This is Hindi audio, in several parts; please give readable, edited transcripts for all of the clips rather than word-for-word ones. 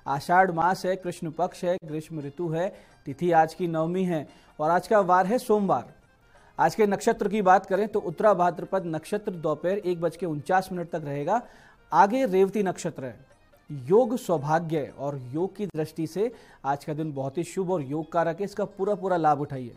आषाढ़ मास है, कृष्ण पक्ष है, ग्रीष्म ऋतु है, तिथि आज की नवमी है और आज का वार है सोमवार। आज के नक्षत्र की बात करें तो उत्तरा भाद्रपद नक्षत्र दोपहर 1:49 तक रहेगा। आगे रेवती नक्षत्र है। योग सौभाग्य और योग की दृष्टि से आज का दिन बहुत ही शुभ और योग कारक है, इसका पूरा लाभ उठाइए।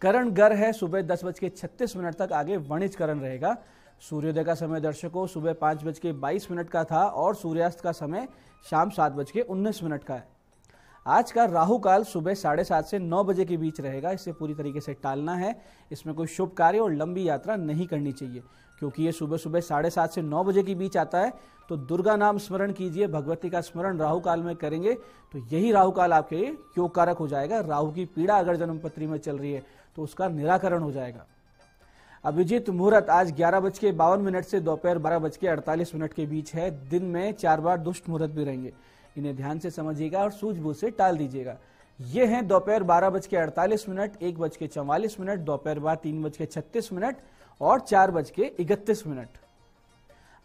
करण गर है, सुबह 10:36 तक आगे वणिज करण रहेगा। सूर्योदय का समय दर्शकों सुबह 5:22 का था और सूर्यास्त का समय शाम 7:19 का है। आज का राहु काल सुबह 7:30 से 9 बजे के बीच रहेगा, इसे पूरी तरीके से टालना है। इसमें कोई शुभ कार्य और लंबी यात्रा नहीं करनी चाहिए क्योंकि ये सुबह 7:30 से 9 बजे के बीच आता है। तो दुर्गा नाम स्मरण कीजिए, भगवती का स्मरण राहु काल में करेंगे तो यही राहु काल आपके लिए योग कारक हो जाएगा। राहु की पीड़ा अगर जन्मपत्री में चल रही है तो उसका निराकरण हो जाएगा। अभिजीत मुहूर्त आज 11:52 से दोपहर 12:48 के बीच है। दिन में 4 बार दुष्ट मुहूर्त भी रहेंगे, इन्हें ध्यान से समझिएगा और सूझबूझ से टाल दीजिएगा। ये हैं दोपहर 12:48, 1:44, दोपहर बाद 3:36 और 4:31।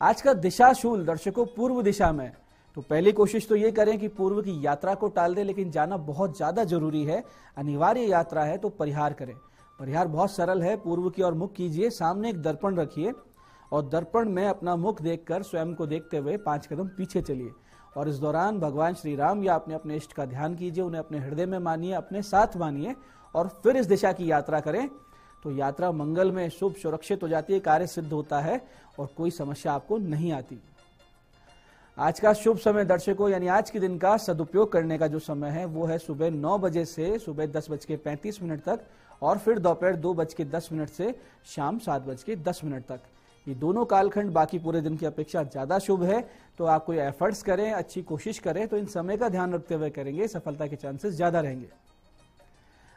आज का दिशाशूल दर्शकों पूर्व दिशा में, तो पहली कोशिश तो ये करें कि पूर्व की यात्रा को टाल दें, लेकिन जाना बहुत ज्यादा जरूरी है, अनिवार्य यात्रा है तो परिहार करें। परिहार बहुत सरल है, पूर्व की ओर मुख कीजिए, सामने एक दर्पण रखिए और दर्पण में अपना मुख देखकर स्वयं को देखते हुए 5 कदम पीछे चलिए और इस दौरान भगवान श्री राम या अपने इष्ट का ध्यान कीजिए, उन्हें अपने हृदय में मानिए, अपने साथ मानिए और फिर इस दिशा की यात्रा करें तो यात्रा मंगल में शुभ सुरक्षित हो जाती है, कार्य सिद्ध होता है और कोई समस्या आपको नहीं आती। आज का शुभ समय दर्शकों यानी आज के दिन का सदुपयोग करने का जो समय है वो है सुबह 9 बजे से सुबह 10:35 तक और फिर दोपहर 2:10 से शाम 7:10 तक। ये दोनों कालखंड बाकी पूरे दिन की अपेक्षा ज्यादा शुभ है, तो आप कोई एफर्ट्स करें, अच्छी कोशिश करें तो इन समय का ध्यान रखते हुए करेंगे, सफलता के चांसेस ज्यादा रहेंगे।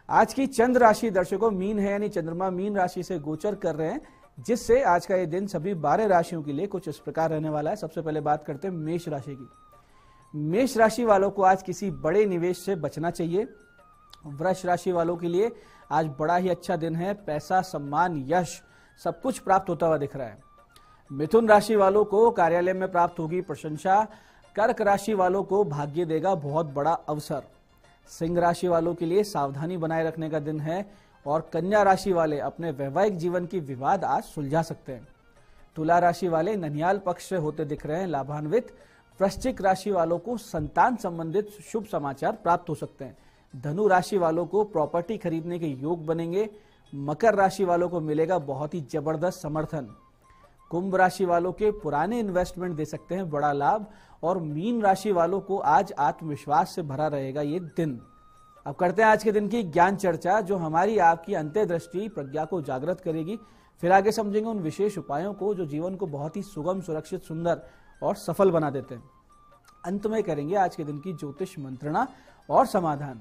आज की चंद्र राशि दर्शकों मीन है, यानी चंद्रमा मीन राशि से गोचर कर रहे हैं, जिससे आज का ये दिन सभी 12 राशियों के लिए कुछ इस प्रकार रहने वाला है। सबसे पहले बात करते हैं मेष राशि की। मेष राशि वालों को आज किसी बड़े निवेश से बचना चाहिए। वृष राशि वालों के लिए आज बड़ा ही अच्छा दिन है, पैसा, सम्मान, यश सब कुछ प्राप्त होता हुआ दिख रहा है। मिथुन राशि वालों को कार्यालय में प्राप्त होगी प्रशंसा। कर्क राशि वालों को भाग्य देगा बहुत बड़ा अवसर। सिंह राशि वालों के लिए सावधानी बनाए रखने का दिन है और कन्या राशि वाले अपने वैवाहिक जीवन की विवाद आज सुलझा सकते हैं। तुला राशि वाले ननियाल पक्ष से होते दिख रहे हैं लाभान्वित। वृश्चिक राशि वालों को संतान संबंधित शुभ समाचार प्राप्त हो सकते हैं। धनु राशि वालों को प्रॉपर्टी खरीदने के योग बनेंगे। मकर राशि वालों को मिलेगा बहुत ही जबरदस्त समर्थन। कुंभ राशि वालों के पुराने इन्वेस्टमेंट दे सकते हैं बड़ा लाभ और मीन राशि वालों को आज आत्मविश्वास से भरा रहेगा ये दिन। अब करते हैं आज के दिन की ज्ञान चर्चा, जो हमारी आपकी अंतर्दृष्टि प्रज्ञा को जागृत करेगी। फिर आगे समझेंगे उन विशेष उपायों को जो जीवन को बहुत ही सुगम, सुरक्षित, सुंदर और सफल बना देते हैं। अंत में करेंगे आज के दिन की ज्योतिष मंत्रणा और समाधान।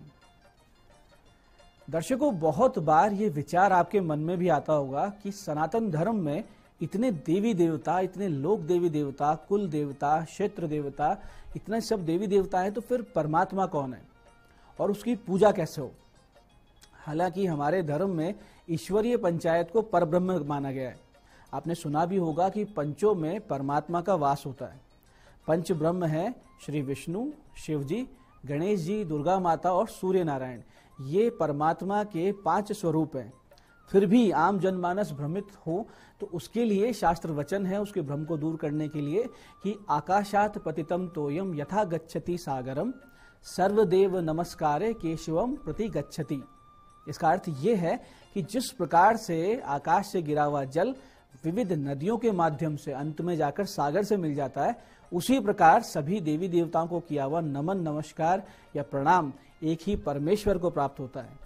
दर्शकों, बहुत बार ये विचार आपके मन में भी आता होगा कि सनातन धर्म में इतने देवी देवता, इतने लोक देवी देवता, कुल देवता, क्षेत्र देवता, इतने सब देवी देवता है, तो फिर परमात्मा कौन है और उसकी पूजा कैसे हो। हालांकि हमारे धर्म में ईश्वरीय पंचायत को परब्रह्म माना गया है। आपने सुना भी होगा कि पंचों में परमात्मा का वास होता है। पंच ब्रह्म है श्री विष्णु, शिव जी, गणेश जी, दुर्गा माता और सूर्य नारायण। ये परमात्मा के 5 स्वरूप हैं। फिर भी आम जनमानस भ्रमित हो तो उसके लिए शास्त्र वचन है, उसके भ्रम को दूर करने के लिए कि आकाशात पतितम तोयम यथा गच्छति सागरम सर्वदेव नमस्कारे केशवम प्रति गच्छति। इसका अर्थ ये है कि जिस प्रकार से आकाश से गिरा हुआ जल विविध नदियों के माध्यम से अंत में जाकर सागर से मिल जाता है, उसी प्रकार सभी देवी देवताओं को किया हुआ नमन, नमस्कार या प्रणाम एक ही परमेश्वर को प्राप्त होता है।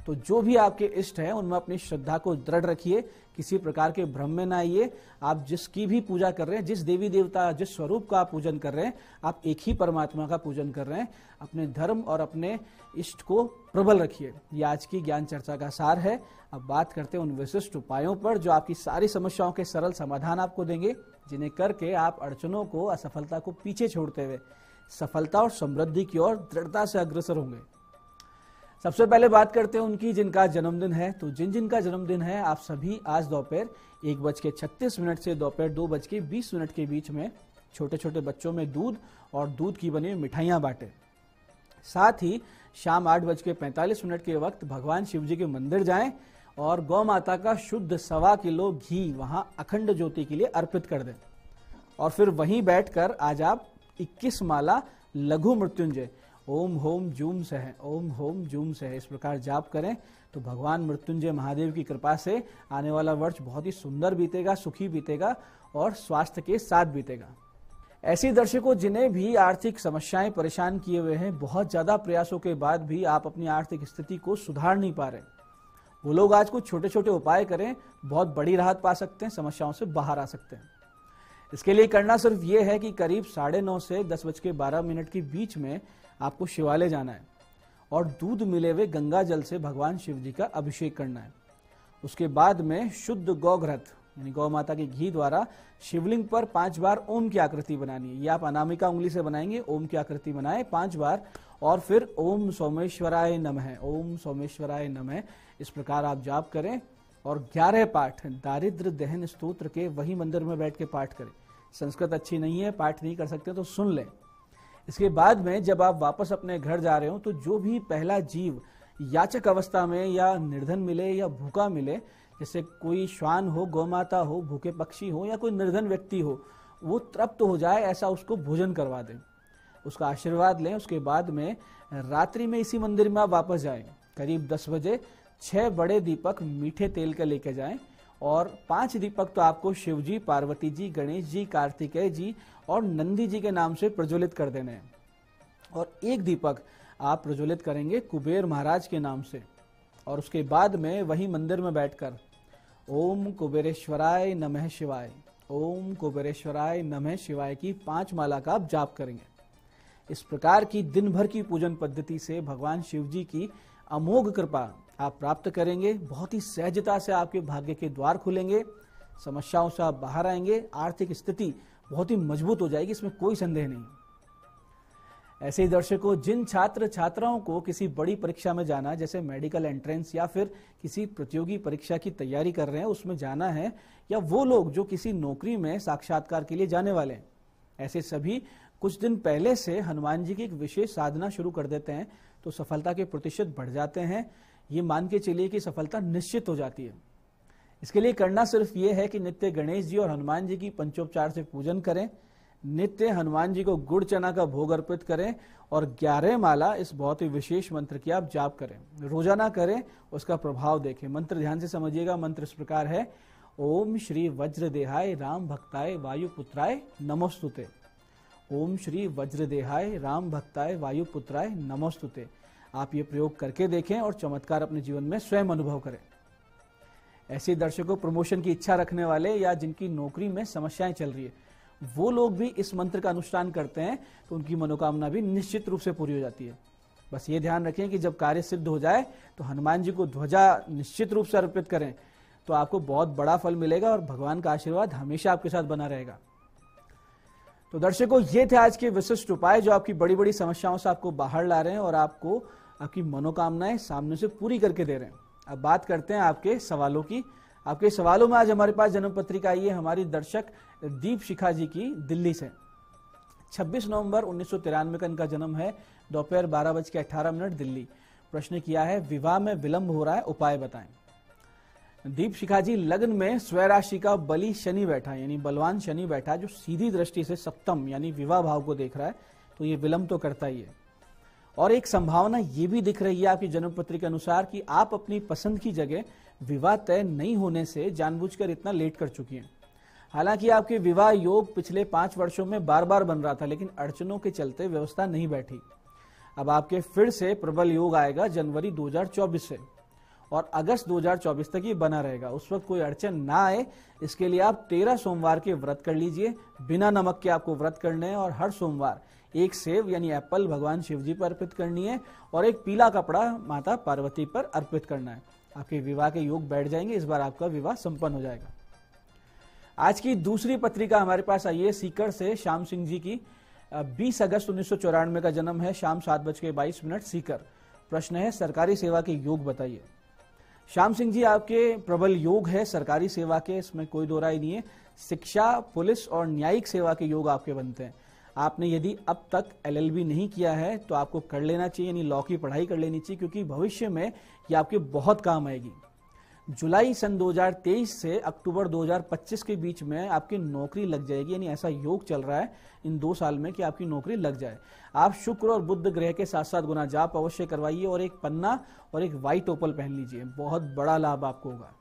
तो जो भी आपके इष्ट हैं उनमें अपनी श्रद्धा को दृढ़ रखिए, किसी प्रकार के भ्रम में ना आइए। आप जिसकी भी पूजा कर रहे हैं, जिस देवी देवता, जिस स्वरूप का आप पूजन कर रहे हैं, आप एक ही परमात्मा का पूजन कर रहे हैं। अपने धर्म और अपने इष्ट को प्रबल रखिए। ये आज की ज्ञान चर्चा का सार है। अब बात करते हैं उन विशिष्ट उपायों पर जो आपकी सारी समस्याओं के सरल समाधान आपको देंगे, जिन्हें करके आप अड़चनों को, असफलता को पीछे छोड़ते हुए सफलता और समृद्धि की ओर दृढ़ता से अग्रसर होंगे। सबसे पहले बात करते हैं उनकी जिनका जन्मदिन है। तो जिनका जन्मदिन है, आप सभी आज दोपहर 1:36 से दोपहर 2:20 के बीच में छोटे छोटे बच्चों में दूध और दूध की बनी हुई मिठाइयां बांटे। साथ ही शाम 8:45 के वक्त भगवान शिव जी के मंदिर जाएं और गौ माता का शुद्ध 1.25 किलो घी वहां अखंड ज्योति के लिए अर्पित कर दें। और फिर वहीं बैठकर आज आप 21 माला लघु मृत्युंजय ओम होम जूम सह ओम होम जूम सह इस प्रकार जाप करें तो भगवान मृत्युंजय महादेव की कृपा से आने वाला वर्ष बहुत ही सुंदर बीतेगा, सुखी बीतेगा और स्वास्थ्य के साथ बीतेगा। ऐसे दर्शकों जिन्हें भी आर्थिक समस्याएं परेशान किए हुए हैं, बहुत ज्यादा प्रयासों के बाद भी आप अपनी आर्थिक स्थिति को सुधार नहीं पा रहे, वो लोग आज कुछ छोटे छोटे उपाय करें, बहुत बड़ी राहत पा सकते हैं, समस्याओं से बाहर आ सकते हैं। इसके लिए करना सिर्फ ये है कि करीब 9:30 से 10:12 के बीच में आपको शिवालय जाना है और दूध मिले हुए गंगा जल से भगवान शिव जी का अभिषेक करना है। उसके बाद में शुद्ध गौघृत यानी गौ माता के घी द्वारा शिवलिंग पर 5 बार ओम की आकृति बनानी है। ये आप अनामिका उंगली से बनाएंगे, ओम की आकृति बनाएं 5 बार और फिर ओम सोमेश्वराय नमः, ओम सोमेश्वराय नमः इस प्रकार आप जाप करें और 11 पाठ दारिद्र दहन स्तोत्र के वही मंदिर में बैठ के पाठ करें। संस्कृत अच्छी नहीं है, पाठ नहीं कर सकते तो सुन लें। इसके बाद में जब आप वापस अपने घर जा रहे हो तो जो भी पहला जीव याचक अवस्था में या निर्धन मिले या भूखा मिले, जैसे कोई श्वान हो, गौमाता हो, भूखे पक्षी हो या कोई निर्धन व्यक्ति हो, वो तृप्त हो जाए ऐसा उसको भोजन करवा दें, उसका आशीर्वाद लें। उसके बाद में रात्रि में इसी मंदिर में आप वापस जाएं। करीब 10 बजे 6 बड़े दीपक मीठे तेल के लेके जाएं और 5 दीपक तो आपको शिव जी, पार्वती जी, गणेश जी, कार्तिकेय जी और नंदी जी के नाम से प्रज्वलित कर देने हैं और 1 दीपक आप प्रज्वलित करेंगे कुबेर महाराज के नाम से। और उसके बाद में वही मंदिर में बैठकर ओम कुबेरेश्वराय नमः शिवाय, ओम कुबेरेश्वराय नमः शिवाय की 5 माला का आप जाप करेंगे। इस प्रकार की दिन भर की पूजन पद्धति से भगवान शिव जी की अमोघ कृपा आप प्राप्त करेंगे। बहुत ही सहजता से आपके भाग्य के द्वार खुलेंगे, समस्याओं से आप बाहर आएंगे, आर्थिक स्थिति बहुत ही मजबूत हो जाएगी, इसमें कोई संदेह नहीं। ऐसे ही दर्शकों जिन छात्र छात्राओं को किसी बड़ी परीक्षा में जाना, जैसे मेडिकल एंट्रेंस या फिर किसी प्रतियोगी परीक्षा की तैयारी कर रहे हैं उसमें जाना है, या वो लोग जो किसी नौकरी में साक्षात्कार के लिए जाने वाले हैं, ऐसे सभी कुछ दिन पहले से हनुमान जी की एक विशेष साधना शुरू कर देते हैं तो सफलता के प्रतिशत बढ़ जाते हैं। ये मान के चलिए कि सफलता निश्चित हो जाती है। इसके लिए करना सिर्फ ये है कि नित्य गणेश जी और हनुमान जी की पंचोपचार से पूजन करें, नित्य हनुमान जी को गुड़ चना का भोग अर्पित करें और 11 माला इस बहुत ही विशेष मंत्र की आप जाप करें, रोजाना करें, उसका प्रभाव देखें। मंत्र ध्यान से समझिएगा। मंत्र इस प्रकार है, ओम श्री वज्रदेहाय राम भक्ताय वायुपुत्राय नमोस्तुते। ओम श्री वज्रदेहाय राम भक्ताय वायुपुत्राय नमोस्तुते। आप ये प्रयोग करके देखें और चमत्कार अपने जीवन में स्वयं अनुभव करें। ऐसे दर्शकों प्रमोशन की इच्छा रखने वाले या जिनकी नौकरी में समस्याएं चल रही है, वो लोग भी इस मंत्र का अनुष्ठान करते हैं तो उनकी मनोकामना भी निश्चित रूप से पूरी हो जाती है। बस ये ध्यान रखें कि जब कार्य सिद्ध हो जाए तो हनुमान जी को ध्वजा निश्चित रूप से अर्पित करें तो आपको बहुत बड़ा फल मिलेगा और भगवान का आशीर्वाद हमेशा आपके साथ बना रहेगा। तो दर्शकों ये थे आज के विशिष्ट उपाय जो आपकी बड़ी बड़ी समस्याओं से आपको बाहर ला रहे हैं और आपको आपकी मनोकामनाएं सामने से पूरी करके दे रहे हैं। अब बात करते हैं आपके सवालों की। आपके सवालों में आज हमारे पास जन्म पत्रिका आई है हमारी दर्शक दीप शिखा जी की, दिल्ली से। 26 नवंबर 1993 का इनका जन्म है, दोपहर 12:18 दिल्ली। प्रश्न किया है, विवाह में विलंब हो रहा है, उपाय बताएं। दीप शिखा जी, लग्न में स्वराशि का बली शनि बैठा यानी बलवान शनि बैठा जो सीधी दृष्टि से सप्तम यानी विवाह भाव को देख रहा है, तो ये विलंब तो करता ही है। और एक संभावना ये भी दिख रही है आपकी जन्म पत्री के अनुसार कि आप अपनी पसंद की जगह विवाह तय नहीं होने से जानबूझकर इतना लेट कर चुकी हैं। हालांकि आपके विवाह योग पिछले 5 वर्षों में बार बार बन रहा था, लेकिन अड़चनों के चलते व्यवस्था नहीं बैठी। अब आपके फिर से प्रबल योग आएगा जनवरी 2024 से और अगस्त 2024 तक ये बना रहेगा। उस वक्त कोई अड़चन ना आए इसके लिए आप 13 सोमवार के व्रत कर लीजिए। बिना नमक के आपको व्रत करने हैं और हर सोमवार 1 सेव यानी एप्पल भगवान शिव जी पर अर्पित करनी है और एक पीला कपड़ा माता पार्वती पर अर्पित करना है। आपके विवाह के योग बैठ जाएंगे, इस बार आपका विवाह संपन्न हो जाएगा। आज की दूसरी पत्रिका हमारे पास आई है सीकर से, श्याम सिंह जी की। 20 अगस्त 1994 का जन्म है, शाम 7:22 सीकर। प्रश्न है, सरकारी सेवा के योग बताइए। श्याम सिंह जी, आपके प्रबल योग है सरकारी सेवा के, इसमें कोई दो राय नहीं है। शिक्षा, पुलिस और न्यायिक सेवा के योग आपके बनते हैं। आपने यदि अब तक LLB नहीं किया है तो आपको कर लेना चाहिए, यानी लॉ की पढ़ाई कर लेनी चाहिए, क्योंकि भविष्य में ये आपके बहुत काम आएगी। जुलाई सन 2023 से अक्टूबर 2025 के बीच में आपकी नौकरी लग जाएगी, यानी ऐसा योग चल रहा है इन 2 साल में कि आपकी नौकरी लग जाए। आप शुक्र और बुध ग्रह के साथ साथ गुना जाप अवश्य करवाइए और एक पन्ना और एक व्हाइट ओपल पहन लीजिए, बहुत बड़ा लाभ आपको होगा।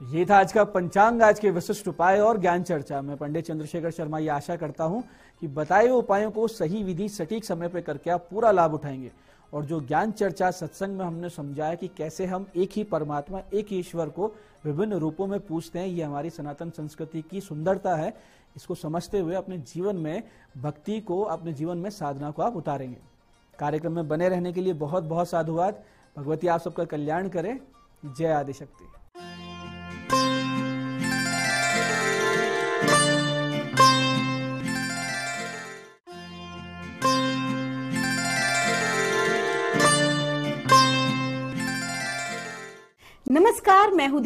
तो ये था आज का पंचांग, आज के विशिष्ट उपाय और ज्ञान चर्चा। मैं पंडित चंद्रशेखर शर्मा ये आशा करता हूं कि बताए हुए उपायों को सही विधि सटीक समय पर करके आप पूरा लाभ उठाएंगे। और जो ज्ञान चर्चा सत्संग में हमने समझाया कि कैसे हम एक ही परमात्मा, एक ही ईश्वर को विभिन्न रूपों में पूजते हैं, ये हमारी सनातन संस्कृति की सुंदरता है। इसको समझते हुए अपने जीवन में भक्ति को, अपने जीवन में साधना को आप उतारेंगे। कार्यक्रम में बने रहने के लिए बहुत बहुत साधुवाद। भगवती आप सबका कल्याण करे। जय आदिशक्ति। नमस्कार, मैं हूं